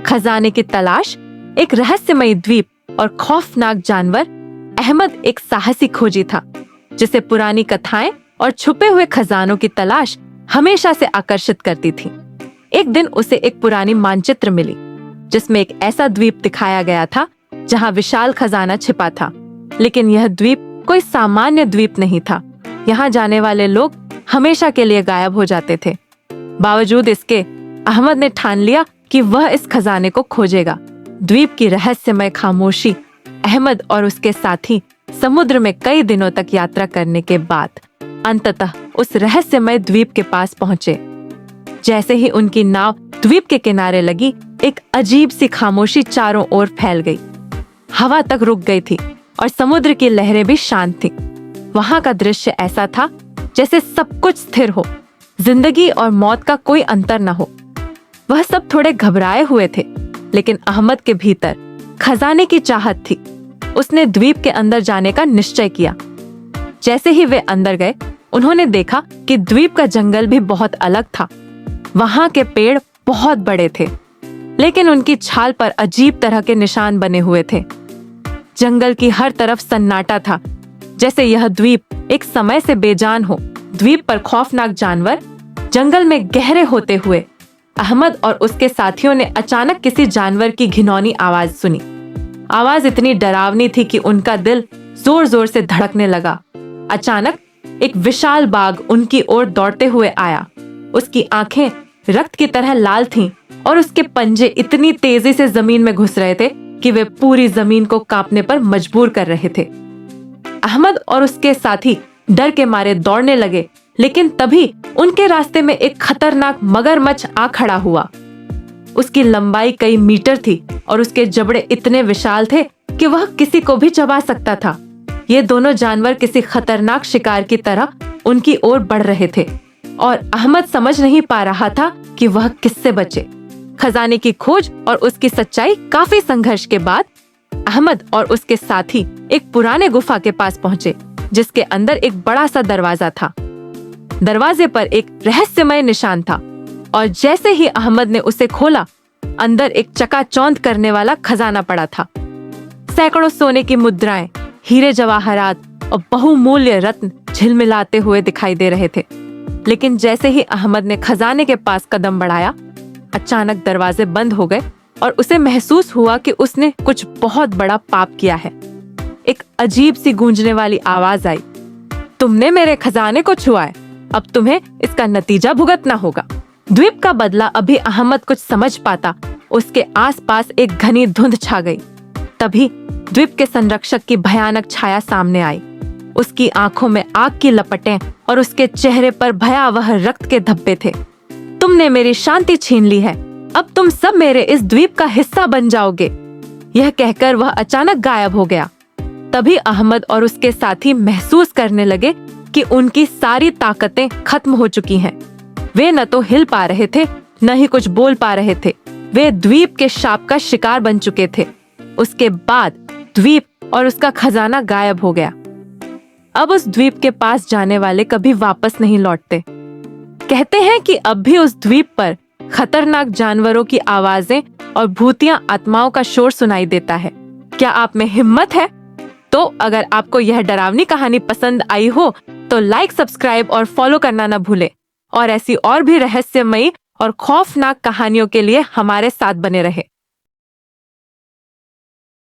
खजाने की तलाश, एक रहस्यमयी द्वीप और खौफनाक जानवर। अहमद एक साहसी खोजी था जिसे पुरानी कथाएं और छुपे हुए खजानों की तलाश हमेशा से आकर्षित करती थी। एक दिन उसे एक पुरानी मानचित्र मिली जिसमें एक ऐसा द्वीप दिखाया गया था जहां विशाल खजाना छिपा था। लेकिन यह द्वीप कोई सामान्य द्वीप नहीं था। यहाँ जाने वाले लोग हमेशा के लिए गायब हो जाते थे। बावजूद इसके, अहमद ने ठान लिया कि वह इस खजाने को खोजेगा। द्वीप की रहस्यमय खामोशी। अहमद और उसके साथी समुद्र में कई दिनों तक यात्रा करने के बाद अंततः उस रहस्यमय द्वीप के पास पहुंचे। जैसे ही उनकी नाव द्वीप के किनारे लगी, एक अजीब सी खामोशी चारों ओर फैल गई। हवा तक रुक गई थी और समुद्र की लहरें भी शांत थीं। वहां का दृश्य ऐसा था जैसे सब कुछ स्थिर हो, जिंदगी और मौत का कोई अंतर न हो। वह सब थोड़े घबराए हुए थे, लेकिन अहमद के भीतर खजाने की चाहत थी। उसने द्वीप के अंदर जाने का निश्चय किया। जैसे ही वे अंदर गए, उन्होंने देखा कि द्वीप का जंगल भी बहुत अलग था। वहां के पेड़ बहुत बड़े थे, लेकिन उनकी छाल पर अजीब तरह के निशान बने हुए थे। जंगल की हर तरफ सन्नाटा था, जैसे यह द्वीप एक समय से बेजान हो। द्वीप पर खौफनाक जानवर। जंगल में गहरे होते हुए अहमद और उसके साथियों ने अचानक किसी जानवर की घिनौनी आवाज सुनी। आवाज इतनी डरावनी थी कि उनका दिल जोर जोर से धड़कने लगा। अचानक एक विशाल बाघ उनकी ओर दौड़ते हुए आया। उसकी आंखें रक्त की तरह लाल थीं और उसके पंजे इतनी तेजी से जमीन में घुस रहे थे कि वे पूरी जमीन को कांपने पर मजबूर कर रहे थे। अहमद और उसके साथी डर के मारे दौड़ने लगे, लेकिन तभी उनके रास्ते में एक खतरनाक मगरमच्छ आ खड़ा हुआ। उसकी लंबाई कई मीटर थी और उसके जबड़े इतने विशाल थे कि वह किसी को भी चबा सकता था। ये दोनों जानवर किसी खतरनाक शिकार की तरह उनकी ओर बढ़ रहे थे और अहमद समझ नहीं पा रहा था कि वह किससे बचे। खजाने की खोज और उसकी सच्चाई। काफी संघर्ष के बाद अहमद और उसके साथी एक पुराने गुफा के पास पहुंचे, जिसके अंदर एक बड़ा सा दरवाजा था। दरवाजे पर एक रहस्यमय निशान था और जैसे ही अहमद ने उसे खोला, अंदर एक चकाचौंध करने वाला खजाना पड़ा था। सैकड़ों सोने की मुद्राएं, हीरे जवाहरात और बहुमूल्य रत्न झिलमिलाते हुए दिखाई दे रहे थे। लेकिन जैसे ही अहमद ने खजाने के पास कदम बढ़ाया, अचानक दरवाजे बंद हो गए और उसे महसूस हुआ कि उसने कुछ बहुत बड़ा पाप किया है। एक अजीब सी गूंजने वाली आवाज आई, तुमने मेरे खजाने को छुआ है, अब तुम्हें इसका नतीजा भुगतना होगा। द्वीप का बदला अभी अहमद कुछ समझ पाता, उसके आसपास एक घनी धुंध छा गई। तभी द्वीप के संरक्षक की भयानक छाया सामने आई। उसकी आंखों में आग की लपटें और उसके चेहरे पर भयावह रक्त के धब्बे थे। तुमने मेरी शांति छीन ली है, अब तुम सब मेरे इस द्वीप का हिस्सा बन जाओगे। यह कहकर वह अचानक गायब हो गया। तभी अहमद और उसके साथी महसूस करने लगे कि उनकी सारी ताकतें खत्म हो चुकी हैं। वे न तो हिल पा रहे थे, न ही कुछ बोल पा रहे थे। वे द्वीप के शाप का शिकार बन चुके थे। उसके बाद द्वीप और उसका खजाना गायब हो गया। अब उस द्वीप के पास जाने वाले कभी वापस नहीं लौटते। कहते हैं कि अब भी उस द्वीप पर खतरनाक जानवरों की आवाजें और भूतिया आत्माओं का शोर सुनाई देता है। क्या आप में हिम्मत है? तो अगर आपको यह डरावनी कहानी पसंद आई हो तो लाइक, सब्सक्राइब और फॉलो करना न भूलें। और ऐसी और भी रहस्यमयी और खौफनाक कहानियों के लिए हमारे साथ बने रहें।